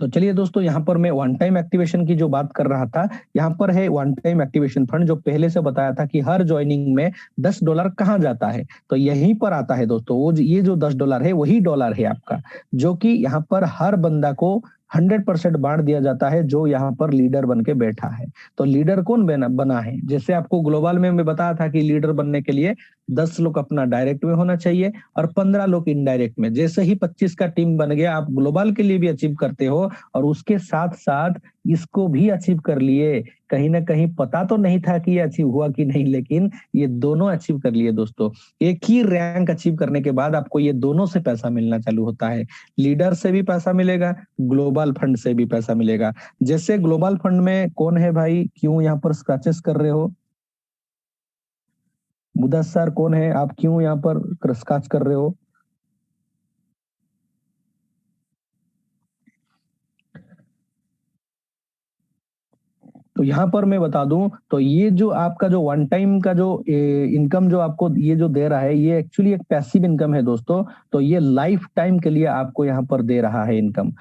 तो चलिए दोस्तों यहाँ पर मैं वन टाइम एक्टिवेशन की जो बात कर रहा था, यहाँ पर है वन टाइम एक्टिवेशन फंड, जो पहले से बताया था कि हर ज्वाइनिंग में $10 कहाँ जाता है, तो यहीं पर आता है दोस्तों। वो ये जो $10 है वही डॉलर है आपका, जो कि यहाँ पर हर बंदा को 100% बांट दिया जाता है जो यहाँ पर लीडर बन के बैठा है। तो लीडर कौन बना है, जैसे आपको ग्लोबल में मैं बताया था कि लीडर बनने के लिए 10 लोग अपना डायरेक्ट में होना चाहिए और 15 लोग इनडायरेक्ट में। जैसे ही 25 का टीम बन गया, आप ग्लोबल के लिए भी अचीव करते हो और उसके साथ साथ इसको भी अचीव कर लिए। कहीं ना कहीं पता तो नहीं था कि ये अचीव हुआ कि नहीं, लेकिन ये दोनों अचीव कर लिए दोस्तों। एक ही रैंक अचीव करने के बाद आपको ये दोनों से पैसा मिलना चालू होता है, लीडर से भी पैसा मिलेगा, ग्लोबल फंड से भी पैसा मिलेगा। जैसे ग्लोबल फंड में कौन है भाई, क्यों यहाँ पर स्क्रैचेस कर रहे हो? मुदस्सर कौन है, आप क्यों यहाँ पर स्क्रैच कर रहे हो? तो यहाँ पर मैं बता दूं तो ये जो आपका जो वन टाइम का जो इनकम जो आपको ये जो दे रहा है, ये एक्चुअली एक पैसिव इनकम है दोस्तों। तो ये लाइफ टाइम के लिए आपको यहाँ पर दे रहा है इनकम।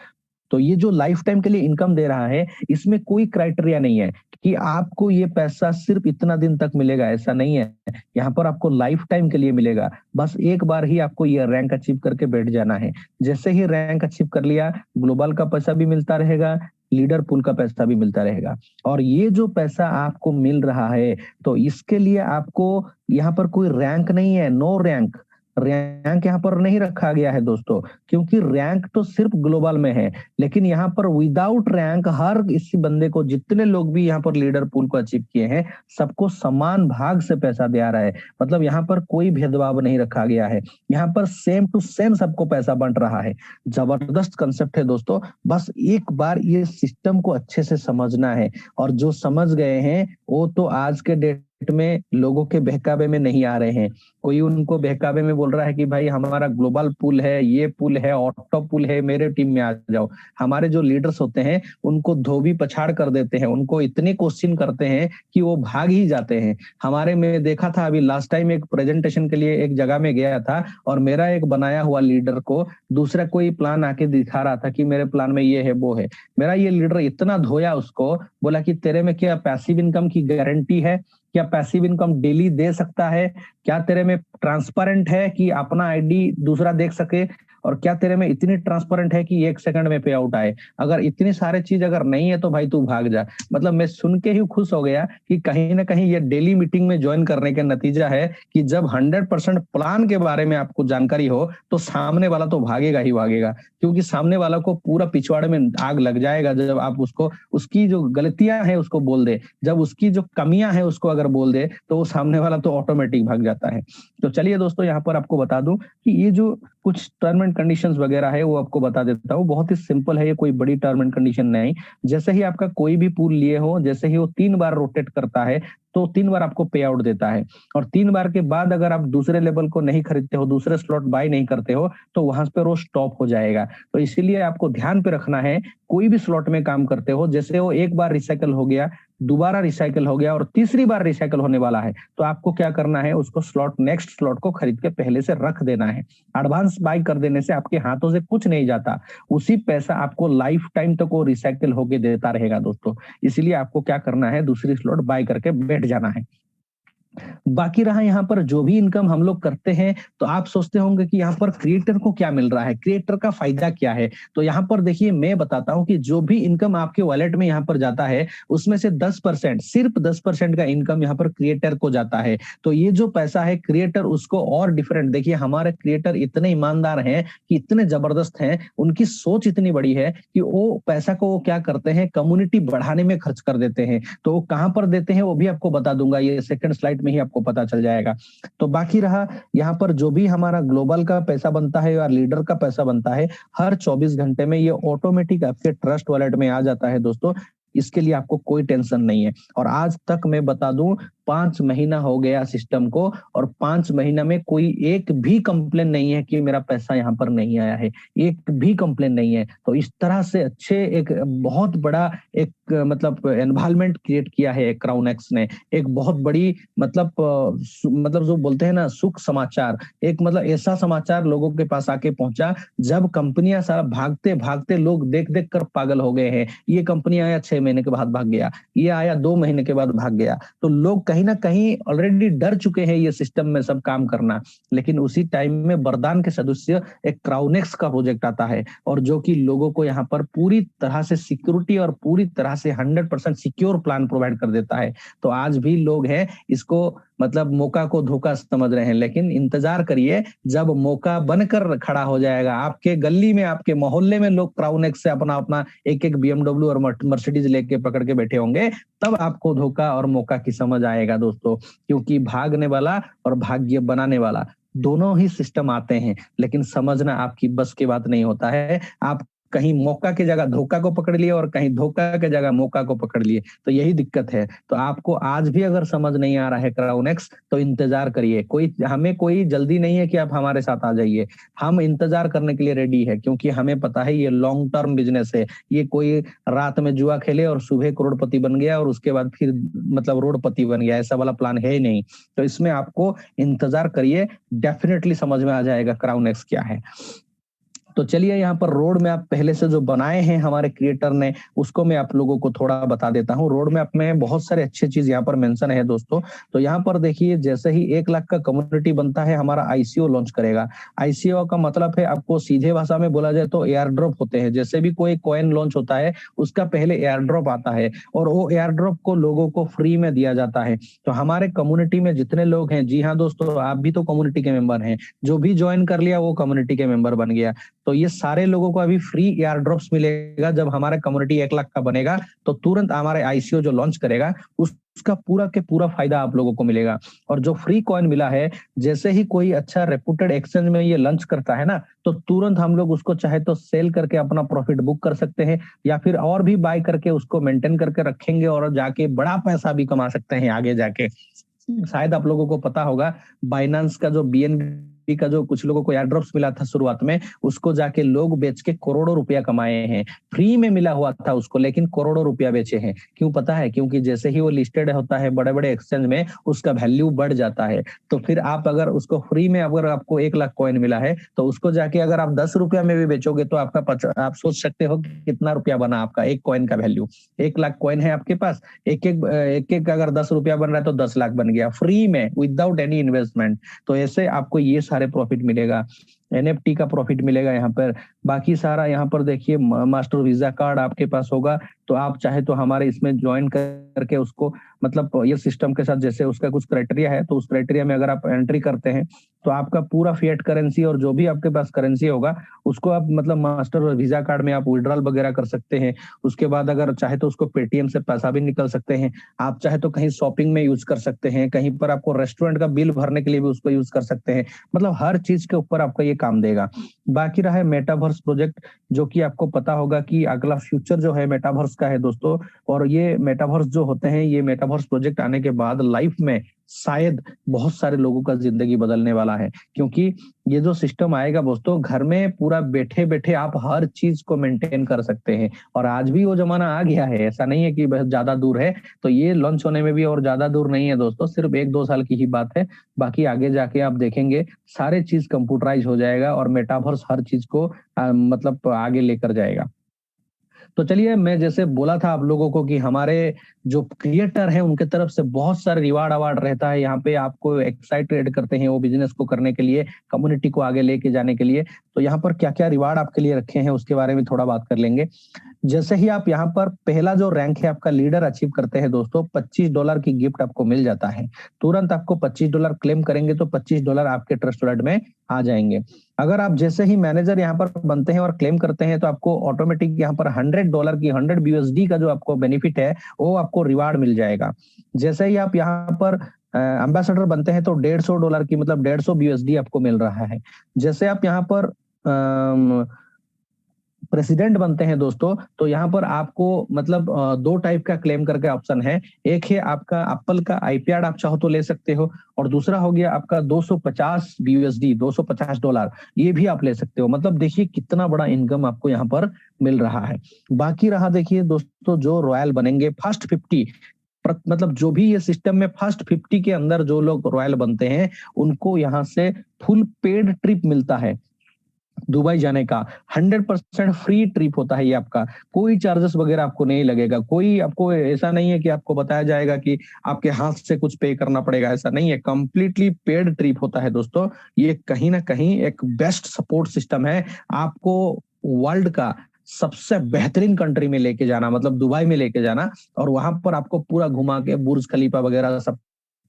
तो ये जो लाइफ टाइम के लिए इनकम दे रहा है, इसमें कोई क्राइटेरिया नहीं है कि आपको ये पैसा सिर्फ इतना दिन तक मिलेगा, ऐसा नहीं है। यहाँ पर आपको लाइफ टाइम के लिए मिलेगा, बस एक बार ही आपको ये रैंक अचीव करके बैठ जाना है। जैसे ही रैंक अचीव कर लिया, ग्लोबल का पैसा भी मिलता रहेगा, लीडर पूल का पैसा भी मिलता रहेगा। और ये जो पैसा आपको मिल रहा है, तो इसके लिए आपको यहाँ पर कोई रैंक नहीं है, नो रैंक। रैंक यहाँ पर नहीं रखा गया है दोस्तों, क्योंकि रैंक तो सिर्फ ग्लोबल में है, लेकिन यहाँ पर विदाउट रैंक हर इसी बंदे को, जितने लोग भी यहाँ पर लीडर पूल को अचीव किए हैं, सबको समान भाग से पैसा दिया रहा है। मतलब यहाँ पर कोई भेदभाव नहीं रखा गया है, यहाँ पर सेम टू सेम सबको पैसा बंट रहा है। जबरदस्त कंसेप्ट है दोस्तों, बस एक बार ये सिस्टम को अच्छे से समझना है, और जो समझ गए हैं वो तो आज के डेट में लोगों के बहकावे में नहीं आ रहे हैं। कोई उनको बहकावे में बोल रहा है कि भाई हमारा ग्लोबल पूल है, ये पूल है, ऑटो पूल है, मेरे टीम में आ जाओ। हमारे जो लीडर्स होते हैं उनको धोबी पछाड़ कर देते हैं, उनको इतने क्वेश्चन करते हैं कि वो भाग ही जाते हैं। हमारे में देखा था अभी लास्ट टाइम एक प्रेजेंटेशन के लिए एक जगह में गया था, और मेरा एक बनाया हुआ लीडर को दूसरा कोई प्लान आके दिखा रहा था कि मेरे प्लान में ये है वो है। मेरा ये लीडर इतना धोया उसको, बोला कि तेरे में क्या पैसिव इनकम की गारंटी है? क्या पैसिव इनकम डेली दे सकता है? क्या तेरे में ट्रांसपेरेंट है कि अपना आईडी दूसरा देख सके? और क्या तेरे में इतनी ट्रांसपेरेंट है कि 1 सेकंड में पे आउट आए? अगर इतनी सारे चीज अगर नहीं है तो भाई तू भाग जा। मतलब मैं सुन के ही खुश हो गया कि कहीं ना कहीं ये डेली मीटिंग में ज्वाइन करने का नतीजा है कि जब 100% प्लान के बारे में आपको जानकारी हो तो सामने वाला तो भागेगा ही भागेगा, क्योंकि सामने वाला को पूरा पिछवाड़े में आग लग जाएगा जब आप उसको उसकी जो गलतियां हैं उसको बोल दे, जब उसकी जो कमियां हैं उसको अगर बोल दे तो वो सामने वाला तो ऑटोमेटिक भाग जाता है। तो चलिए दोस्तों, यहाँ पर आपको बता दूं कि ये जो कुछ टर्म एंड कंडीशंस वगैरह है वो आपको बता देता हूँ। बहुत ही सिंपल है, ये कोई बड़ी टर्म एंड कंडीशन नहीं। जैसे ही आपका कोई भी पूल लिए हो, जैसे ही वो 3 बार रोटेट करता है तो 3 बार आपको पे आउट देता है, और 3 बार के बाद अगर आप दूसरे लेवल को नहीं खरीदते हो, दूसरे स्लॉट बाय नहीं करते हो, तो वहां पर वो स्टॉप हो जाएगा। तो इसीलिए आपको ध्यान पे रखना है, कोई भी स्लॉट में काम करते हो, जैसे वो 1 बार रिसाइकल हो गया, दोबारा रिसाइकल हो गया और तीसरी बार रिसाइकल होने वाला है, तो आपको क्या करना है, उसको स्लॉट नेक्स्ट स्लॉट को खरीद के पहले से रख देना है। एडवांस बाय कर देने से आपके हाथों से कुछ नहीं जाता, उसी पैसा आपको लाइफ टाइम तक वो रिसाइकल होके देता रहेगा दोस्तों। इसलिए आपको क्या करना है, दूसरी स्लॉट बाय करके बैठ जाना है। बाकी रहा यहाँ पर जो भी इनकम हम लोग करते हैं, तो आप सोचते होंगे कि यहाँ पर क्रिएटर को क्या मिल रहा है, क्रिएटर का फायदा क्या है। तो यहाँ पर देखिए मैं बताता हूँ कि जो भी इनकम आपके वॉलेट में यहाँ पर जाता है उसमें से 10%, सिर्फ 10% का इनकम यहाँ पर क्रिएटर को जाता है। तो ये जो पैसा है क्रिएटर उसको और डिफरेंट, देखिए हमारे क्रिएटर इतने ईमानदार हैं कि इतने जबरदस्त हैं, उनकी सोच इतनी बड़ी है कि वो पैसा को वो क्या करते हैं, कम्युनिटी बढ़ाने में खर्च कर देते हैं। तो वो कहाँ पर देते हैं वो भी आपको बता दूंगा, ये सेकंड स्लाइड में ही आपको पता चल जाएगा। तो बाकी रहा यहाँ पर जो भी हमारा ग्लोबल का पैसा बनता है या लीडर का पैसा बनता है, हर 24 घंटे में ये ऑटोमेटिक आपके ट्रस्ट वॉलेट में आ जाता है दोस्तों। इसके लिए आपको कोई टेंशन नहीं है। और आज तक मैं बता दूं 5 महीना हो गया सिस्टम को, और 5 महीना में कोई एक भी कंप्लेन नहीं है कि मेरा पैसा यहाँ पर नहीं आया है, एक भी कंप्लेन नहीं है। तो इस तरह से अच्छे एक बहुत बड़ा एक मतलब एनवायरनमेंट क्रिएट किया है क्राउन एक्स ने। एक बहुत बड़ी मतलब जो बोलते हैं ना सुख समाचार, एक मतलब ऐसा समाचार लोगों के पास आके पहुंचा जब कंपनियां सारा भागते भागते लोग देख देख कर पागल हो गए हैं। ये कंपनी आया 6 महीने के बाद भाग गया, ये आया 2 महीने के बाद भाग गया। तो लोग कहीं ना कहीं ऑलरेडी डर चुके हैं ये सिस्टम में सब काम करना। लेकिन उसी टाइम में वरदान के सदस्य एक क्राउनेक्स का प्रोजेक्ट आता है, और जो कि लोगों को यहाँ पर पूरी तरह से सिक्योरिटी और पूरी तरह से 100% सिक्योर प्लान प्रोवाइड कर देता है। तो आज भी लोग हैं इसको मतलब मौका को धोखा समझ रहे हैं, लेकिन इंतजार करिए, जब मौका बनकर खड़ा हो जाएगा आपके गली में, आपके मोहल्ले में लोग क्राउनेक्स से अपना अपना एक एक BMW और मर्सिडीज लेके पकड़ के बैठे होंगे, तब आपको धोखा और मौका की समझ आएगा दोस्तों। क्योंकि भागने वाला और भाग्य बनाने वाला दोनों ही सिस्टम आते हैं, लेकिन समझना आपकी बस की बात नहीं होता है। आप कहीं मौका की जगह धोखा को पकड़ लिए और कहीं धोखा की जगह मौका को पकड़ लिए, तो यही दिक्कत है। तो आपको आज भी अगर समझ नहीं आ रहा है क्राउनेक्स, तो इंतजार करिए। हमें कोई जल्दी नहीं है कि आप हमारे साथ आ जाइए, हम इंतजार करने के लिए रेडी है, क्योंकि हमें पता है ये लॉन्ग टर्म बिजनेस है। ये कोई रात में जुआ खेले और सुबह करोड़पति बन गया और उसके बाद फिर मतलब रोडपति बन गया, ऐसा वाला प्लान है ही नहीं। तो इसमें आपको इंतजार करिए, डेफिनेटली समझ में आ जाएगा क्राउनेक्स क्या है। तो चलिए यहाँ पर रोड मैप पहले से जो बनाए हैं हमारे क्रिएटर ने, उसको मैं आप लोगों को थोड़ा बता देता हूँ। रोड मैप में बहुत सारे अच्छे चीज यहाँ पर मेंशन है दोस्तों। तो यहाँ पर देखिए, जैसे ही 1 लाख का कम्युनिटी बनता है, हमारा आईसीओ लॉन्च करेगा। आईसीओ का मतलब है, आपको सीधे भाषा में बोला जाए तो एयर ड्रॉप होते हैं। जैसे भी कोई कॉइन लॉन्च होता है उसका पहले एयर ड्रॉप आता है, और वो एयर ड्रॉप को लोगों को फ्री में दिया जाता है। तो हमारे कम्युनिटी में जितने लोग हैं, जी हाँ दोस्तों, आप भी तो कम्युनिटी के मेंबर हैं, जो भी ज्वाइन कर लिया वो कम्युनिटी के मेंबर बन गया। तो ये सारे लोगों को अभी फ्री एयर ड्रॉप्स मिलेगा। जब हमारा कम्युनिटी 1 लाख का बनेगा तो तुरंत हमारे आईसीओ जो लॉन्च करेगा उसका पूरा के पूरा फायदा आप लोगों को मिलेगा। और जो फ्री कॉइन मिला है, जैसे ही कोई अच्छा रेपुटेड एक्सचेंज में ये लॉन्च करता है ना, तो तुरंत हम लोग उसको चाहे तो सेल करके अपना प्रॉफिट बुक कर सकते हैं, या फिर और भी बाय करके उसको मेंटेन करके रखेंगे और जाके बड़ा पैसा भी कमा सकते हैं आगे जाके। शायद आप लोगों को पता होगा, बाइनेंस का जो बीएनबी का जो कुछ लोगों को एयर ड्रॉप्स मिला था शुरुआत में, उसको जाके लोग बेच के करोड़ों रुपया कमाए हैं। फ्री में मिला हुआ था उसको, लेकिन करोड़ों रुपया बेचे हैं। क्यों पता है? क्योंकि जैसे ही वो लिस्टेड होता है बड़े बड़े एक्सचेंज में, उसका वैल्यू बढ़ जाता है। तो फिर आप अगर उसको फ्री में, अगर आपको 1 लाख कॉइन मिला है, तो उसको जाके अगर आप 10 रुपया में भी बेचोगे तो आपका आप सोच सकते हो कितना रुपया बना आपका एक कॉइन का वैल्यू। 1 लाख कॉइन है आपके पास, एक अगर 10 रुपया बन रहा है तो 10 लाख बन गया फ्री में, विदाउट एनी इन्वेस्टमेंट। तो ऐसे आपको ये सारे प्रॉफिट मिलेगा, एनएफटी का प्रॉफिट मिलेगा यहाँ पर। बाकी सारा यहाँ पर देखिए, मास्टर वीजा कार्ड आपके पास होगा, तो आप चाहे तो हमारे इसमें ज्वाइन करके उसको, मतलब ये सिस्टम के साथ जैसे उसका कुछ क्राइटेरिया है, तो उस क्राइटेरिया में अगर आप एंट्री करते हैं तो आपका पूरा फिएट करेंसी और जो भी आपके पास करेंसी होगा उसको आप, मतलब मास्टर वीजा कार्ड में आप विड्रॉल वगैरह कर सकते हैं। उसके बाद अगर चाहे तो उसको पेटीएम से पैसा भी निकल सकते हैं। आप चाहे तो कहीं शॉपिंग में यूज कर सकते हैं, कहीं पर आपको रेस्टोरेंट का बिल भरने के लिए भी उसको यूज कर सकते हैं। मतलब हर चीज के ऊपर आपका ये काम देगा। बाकी रहा है मेटावर्स प्रोजेक्ट, जो कि आपको पता होगा कि अगला फ्यूचर जो है मेटावर्स का है दोस्तों। और ये मेटावर्स जो होते हैं, ये मेटावर्स प्रोजेक्ट आने के बाद लाइफ में शायद बहुत सारे लोगों का जिंदगी बदलने वाला है। क्योंकि ये जो सिस्टम आएगा दोस्तों, घर में पूरा बैठे बैठे आप हर चीज को मेंटेन कर सकते हैं। और आज भी वो जमाना आ गया है, ऐसा नहीं है कि बहुत ज्यादा दूर है। तो ये लॉन्च होने में भी और ज्यादा दूर नहीं है दोस्तों, सिर्फ 1-2 साल की ही बात है। बाकी आगे जाके आप देखेंगे सारे चीज कंप्यूटराइज हो जाएगा और मेटावर्स हर चीज को मतलब आगे लेकर जाएगा। तो चलिए, मैं जैसे बोला था आप लोगों को कि हमारे जो क्रिएटर हैं उनके तरफ से बहुत सारे रिवार्ड अवार्ड रहता है यहाँ पे, आपको एक्साइटेड करते हैं वो बिजनेस को करने के लिए, कम्युनिटी को आगे लेके जाने के लिए। तो यहाँ पर क्या क्या रिवार्ड आपके लिए रखे हैं उसके बारे में थोड़ा बात कर लेंगे। जैसे ही आप यहाँ पर पहला जो रैंक है आपका लीडर अचीव करते हैं दोस्तों, $25 की गिफ्ट आपको मिल जाता है। तुरंत आपको $25 क्लेम करेंगे तो $25 आपके ट्रस्ट वॉलेट में आ जाएंगे। अगर आप जैसे ही मैनेजर यहाँ पर बनते हैं और क्लेम करते हैं तो आपको ऑटोमेटिक यहाँ पर $100 की 100 BUSD का जो आपको बेनिफिट है वो आपको रिवार्ड मिल जाएगा। जैसे ही आप यहाँ पर एम्बेसडर बनते हैं तो $150 की, मतलब 150 BUSD आपको मिल रहा है। जैसे आप यहाँ पर प्रेसिडेंट बनते हैं दोस्तों, तो यहाँ पर आपको मतलब 2 टाइप का क्लेम करके ऑप्शन है। एक है आपका एप्पल का आईपैड, आप चाहो तो ले सकते हो, और दूसरा हो गया आपका 250 BUSD, $250, ये भी आप ले सकते हो। मतलब देखिए कितना बड़ा इनकम आपको यहाँ पर मिल रहा है। बाकी रहा देखिए दोस्तों, जो रॉयल बनेंगे फर्स्ट 50, मतलब जो भी ये सिस्टम में फर्स्ट 50 के अंदर जो लोग रॉयल बनते हैं उनको यहाँ से फुल पेड ट्रिप मिलता है दुबई जाने का। 100% फ्री ट्रिप होता है ये आपका, कोई चार्जेस वगैरह आपको नहीं लगेगा। कोई आपको ऐसा नहीं है कि आपको बताया जाएगा कि आपके हाथ से कुछ पे करना पड़ेगा, ऐसा नहीं है। कंप्लीटली पेड ट्रिप होता है दोस्तों। ये कहीं ना कहीं एक बेस्ट सपोर्ट सिस्टम है आपको वर्ल्ड का सबसे बेहतरीन कंट्री में लेके जाना, मतलब दुबई में लेके जाना, और वहां पर आपको पूरा घुमा के बुर्ज खलीफा वगैरह सब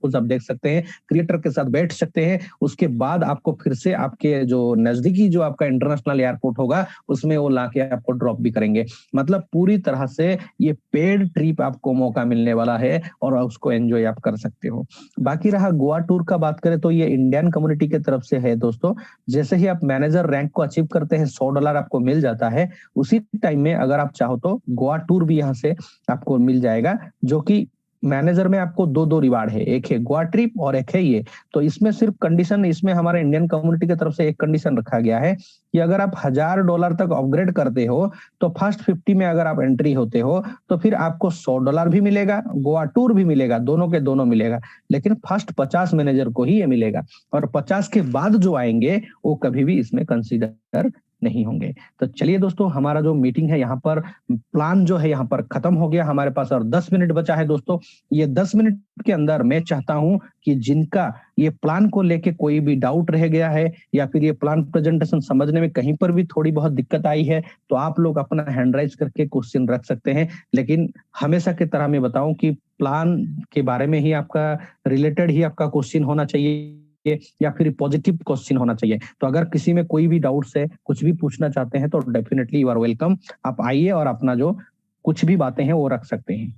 कुछ आप देख सकते हैं, क्रिएटर के साथ बैठ सकते हैं। उसके बाद आपको फिर से आपके जो नजदीकी जो आपका इंटरनेशनल एयरपोर्ट होगा उसमें वो लाके आपको ड्रॉप भी करेंगे। मतलब पूरी तरह से ये पेड ट्रिप आपको मौका मिलने वाला है और उसको एंजॉय आप कर सकते हो। बाकी रहा गोवा टूर का बात करें तो ये इंडियन कम्युनिटी की तरफ से है दोस्तों। जैसे ही आप मैनेजर रैंक को अचीव करते हैं $100 आपको मिल जाता है। उसी टाइम में अगर आप चाहो तो गोवा टूर भी यहाँ से आपको मिल जाएगा, जो कि मैनेजर में आपको 2 रिवार्ड है, एक है गोवा ट्रिप और एक है ये। तो इसमें सिर्फ कंडीशन, इसमें हमारे इंडियन कम्युनिटी की तरफ से एक कंडीशन रखा गया है कि अगर आप $1000 तक अपग्रेड करते हो तो फर्स्ट 50 में अगर आप एंट्री होते हो तो फिर आपको $100 भी मिलेगा, गोवा टूर भी मिलेगा, दोनों के दोनों मिलेगा। लेकिन फर्स्ट 50 मैनेजर को ही ये मिलेगा, और 50 के बाद जो आएंगे वो कभी भी इसमें कंसिडर नहीं होंगे। तो चलिए दोस्तों, हमारा जो मीटिंग है यहाँ पर, प्लान जो है यहाँ पर खत्म हो गया। हमारे पास और 10 मिनट बचा है दोस्तों। ये 10 मिनट के अंदर मैं चाहता हूं कि जिनका ये प्लान को लेके कोई भी डाउट रह गया है या फिर ये प्लान प्रेजेंटेशन समझने में कहीं पर भी थोड़ी बहुत दिक्कत आई है, तो आप लोग अपना हैंड राइज करके क्वेश्चन रख सकते हैं। लेकिन हमेशा की तरह मैं बताऊं कि प्लान के बारे में ही आपका रिलेटेड ही आपका क्वेश्चन होना चाहिए, या फिर पॉजिटिव क्वेश्चन होना चाहिए। तो अगर किसी में कोई भी डाउट्स है, कुछ भी पूछना चाहते हैं तो डेफिनेटली यू आर वेलकम। आप आइए और अपना जो कुछ भी बातें हैं वो रख सकते हैं।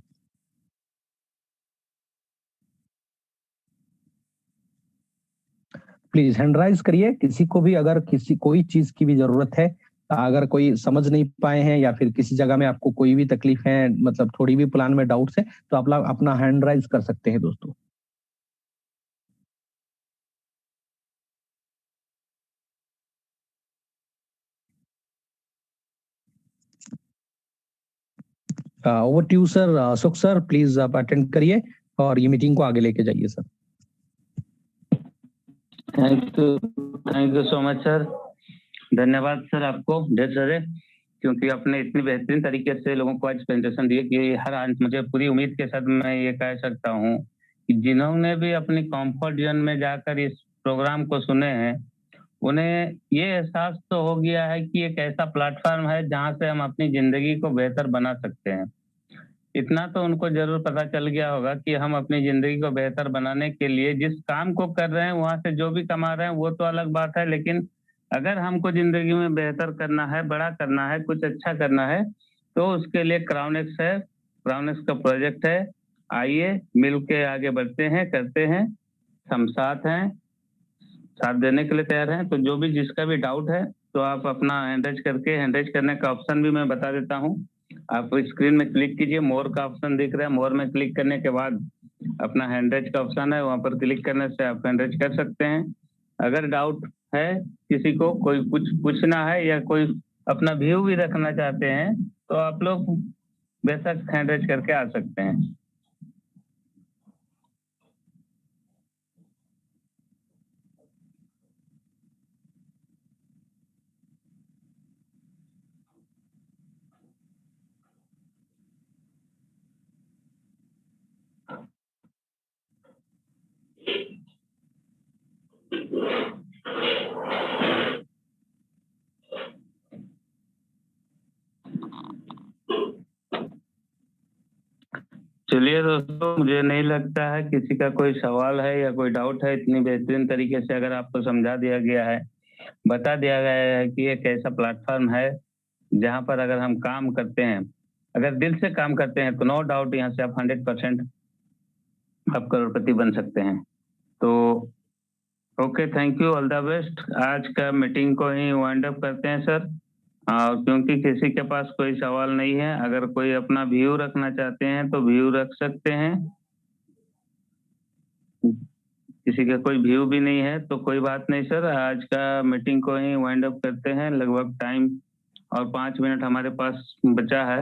प्लीज हैंड राइज करिए, किसी को भी अगर किसी कोई चीज की भी जरूरत है, अगर कोई समझ नहीं पाए हैं या फिर किसी जगह में आपको कोई भी तकलीफ है, मतलब थोड़ी भी प्लान में डाउट्स है, तो आप लोग अपना हैंड राइज कर सकते हैं दोस्तों। Over to you sir. Ashok sir please आप अटेंड करिए और ये मीटिंग को आगे लेके जाइए sir. Thank you so much sir. धन्यवाद सर आपको ढेर सारे, क्योंकि आपने इतनी बेहतरीन तरीके से लोगों को आज प्रेजेंटेशन दी कि हर आज मुझे पूरी उम्मीद के साथ मैं ये कह सकता हूँ कि जिन्होंने भी अपनी कंफर्ट जोन में जाकर इस प्रोग्राम को सुने हैं, उन्हें ये एहसास तो हो गया है कि एक ऐसा प्लेटफॉर्म है जहाँ से हम अपनी जिंदगी को बेहतर बना सकते हैं। इतना तो उनको जरूर पता चल गया होगा कि हम अपनी जिंदगी को बेहतर बनाने के लिए जिस काम को कर रहे हैं वहां से जो भी कमा रहे हैं वो तो अलग बात है, लेकिन अगर हमको जिंदगी में बेहतर करना है, बड़ा करना है, कुछ अच्छा करना है, तो उसके लिए क्राउनेक्स है, क्राउनेक्स का प्रोजेक्ट है। आइए मिल के आगे बढ़ते हैं, करते हैं, हम साथ हैं, साथ देने के लिए तैयार हैं। तो जो भी जिसका भी डाउट है तो आप अपना हैंड रेज करके, हैंड रेज करने का ऑप्शन भी मैं बता देता हूँ। आप स्क्रीन में क्लिक कीजिए, मोर का ऑप्शन दिख रहा है, मोर में क्लिक करने के बाद अपना हैंड रेज का ऑप्शन है, वहां पर क्लिक करने से आप हैंड रेज कर सकते हैं। अगर डाउट है, किसी को कोई कुछ पूछना है या कोई अपना व्यू भी रखना चाहते हैं, तो आप लोग बेशक हैंड रेज करके आ सकते हैं। चलिए दोस्तों, मुझे नहीं लगता है किसी का कोई सवाल है या कोई डाउट है। इतनी बेहतरीन तरीके से अगर आपको समझा दिया गया है, बता दिया गया है कि एक ऐसा प्लेटफॉर्म है जहां पर अगर हम काम करते हैं, अगर दिल से काम करते हैं, तो नो डाउट यहाँ से आप 100% आप करोड़पति बन सकते हैं। तो okay, thank you, all the best. आज का मीटिंग को ही वाइंड अप करते हैं सर। और क्योंकि किसी के पास कोई सवाल नहीं है, अगर कोई अपना व्यू रखना चाहते हैं तो व्यू रख सकते हैं। किसी का कोई व्यू भी नहीं है तो कोई बात नहीं सर, आज का मीटिंग को ही वाइंड अप करते हैं। लगभग टाइम और 5 मिनट हमारे पास बचा है।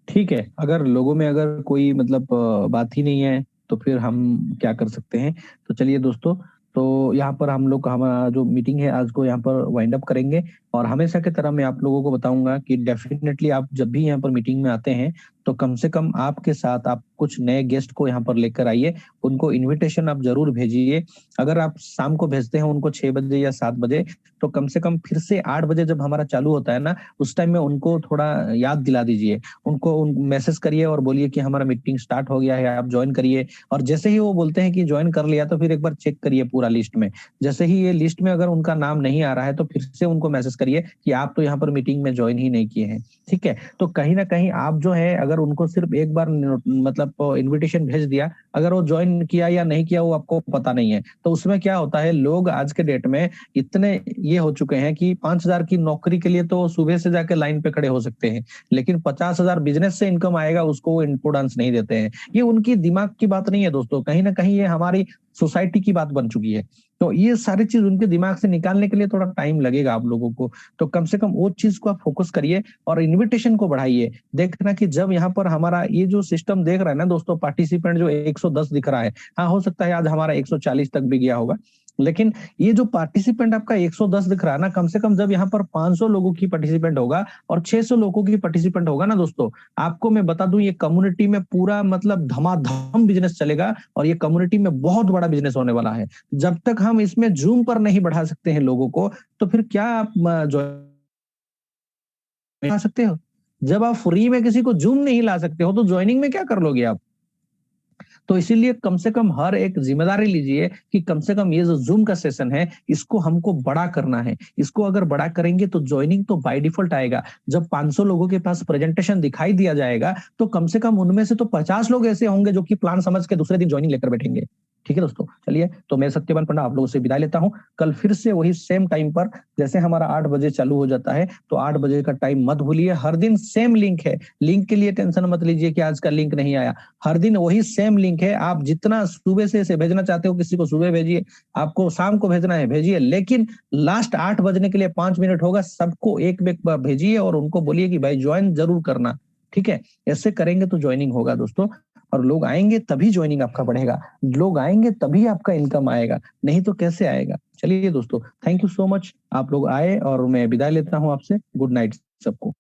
ठीक है, अगर लोगों में अगर कोई मतलब बात ही नहीं है तो फिर हम क्या कर सकते हैं। तो चलिए दोस्तों, तो यहाँ पर हम लोग हमारा जो मीटिंग है आज को यहाँ पर वाइंड अप करेंगे। और हमेशा की तरह मैं आप लोगों को बताऊंगा कि डेफिनेटली आप जब भी यहाँ पर मीटिंग में आते हैं तो कम से कम आपके साथ आप कुछ नए गेस्ट को यहाँ पर लेकर आइए, उनको इनविटेशन आप जरूर भेजिए। अगर आप शाम को भेजते हैं उनको 6 बजे या 7 बजे, तो कम से कम फिर से 8 बजे जब हमारा चालू होता है ना, उस टाइम में उनको थोड़ा याद दिला दीजिए, उनको मैसेज करिए और बोलिए कि हमारा मीटिंग स्टार्ट हो गया है, आप ज्वाइन करिए। और जैसे ही वो बोलते हैं कि ज्वाइन कर लिया, तो फिर एक बार चेक करिए पूरा लिस्ट में। जैसे ही ये लिस्ट में अगर उनका नाम नहीं आ रहा है तो फिर से उनको मैसेज करिए कि आप तो यहाँ पर मीटिंग में ज्वाइन ही नहीं किए हैं। ठीक है, तो कहीं ना कहीं आप जो है, अगर उनको सिर्फ एक बार मतलब इन्विटेशन भेज दिया, अगर वो ज्वाइन किया या नहीं किया वो आपको पता नहीं है, तो उसमें क्या होता है, लोग आज के डेट में इतने ये हो चुके हैं कि 5,000 की नौकरी के लिए तो सुबह से जाके लाइन पे खड़े हो सकते हैं, लेकिन 50,000 बिजनेस से इनकम आएगा उसको वो इम्पोर्टेंस नहीं देते हैं। ये उनकी दिमाग की बात नहीं है दोस्तों, कहीं ना कहीं ये हमारी सोसाइटी की बात बन चुकी है। तो ये सारी चीज उनके दिमाग से निकालने के लिए थोड़ा टाइम लगेगा आप लोगों को। तो कम से कम वो चीज को आप फोकस करिए और इनविटेशन को बढ़ाइए। देखना कि जब यहाँ पर हमारा ये जो सिस्टम देख रहा है ना दोस्तों, पार्टिसिपेंट जो 110 दिख रहा है, हाँ हो सकता है आज हमारा 140 तक भी गया होगा, लेकिन ये जो पार्टिसिपेंट आपका 110 दिख रहा है ना, कम से कम जब यहाँ पर 500 लोगों की पार्टिसिपेंट होगा और 600 लोगों की पार्टिसिपेंट होगा ना दोस्तों, आपको मैं बता दूं ये कम्युनिटी में पूरा मतलब धमाधम बिजनेस चलेगा और ये कम्युनिटी में बहुत बड़ा बिजनेस होने वाला है। जब तक हम इसमें जूम पर नहीं बढ़ा सकते हैं लोगों को, तो फिर क्या आप ज्वाइन सकते हो? जब आप फ्री में किसी को जूम नहीं ला सकते हो तो ज्वाइनिंग में क्या कर लोगे आप? तो इसीलिए कम से कम हर एक जिम्मेदारी लीजिए कि कम से कम ये जो जूम का सेशन है इसको हमको बड़ा करना है। इसको अगर बड़ा करेंगे तो ज्वाइनिंग तो बाय डिफॉल्ट आएगा। जब 500 लोगों के पास प्रेजेंटेशन दिखाई दिया जाएगा तो कम से कम उनमें से तो 50 लोग ऐसे होंगे जो कि प्लान समझ के दूसरे दिन ज्वाइनिंग लेकर बैठेंगे। ठीक है दोस्तों, चलिए तो मैं सत्यवान पंडा आप लोगों से विदाई लेता हूं। कल फिर से वही सेम टाइम पर, जैसे हमारा 8 बजे चालू हो जाता है तो 8 बजे का टाइम मत भूलिए। हर दिन सेम लिंक है, लिंक के लिए टेंशन मत लीजिए कि आज का लिंक नहीं आया। हर दिन वही सेम लिंक है। आप जितना सुबह से इसे भेजना चाहते हो, किसी को सुबह भेजिए, आपको शाम को भेजना है भेजिए, लेकिन लास्ट 8 बजने के लिए 5 मिनट होगा, सबको एक बार भेजिए और उनको बोलिए कि भाई ज्वाइन जरूर करना। ठीक है, ऐसे करेंगे तो ज्वाइनिंग होगा दोस्तों, और लोग आएंगे तभी ज्वाइनिंग आपका बढ़ेगा, लोग आएंगे तभी आपका इनकम आएगा, नहीं तो कैसे आएगा। चलिए दोस्तों, थैंक यू सो मच, आप लोग आए और मैं विदाई लेता हूं आपसे। गुड नाइट सबको।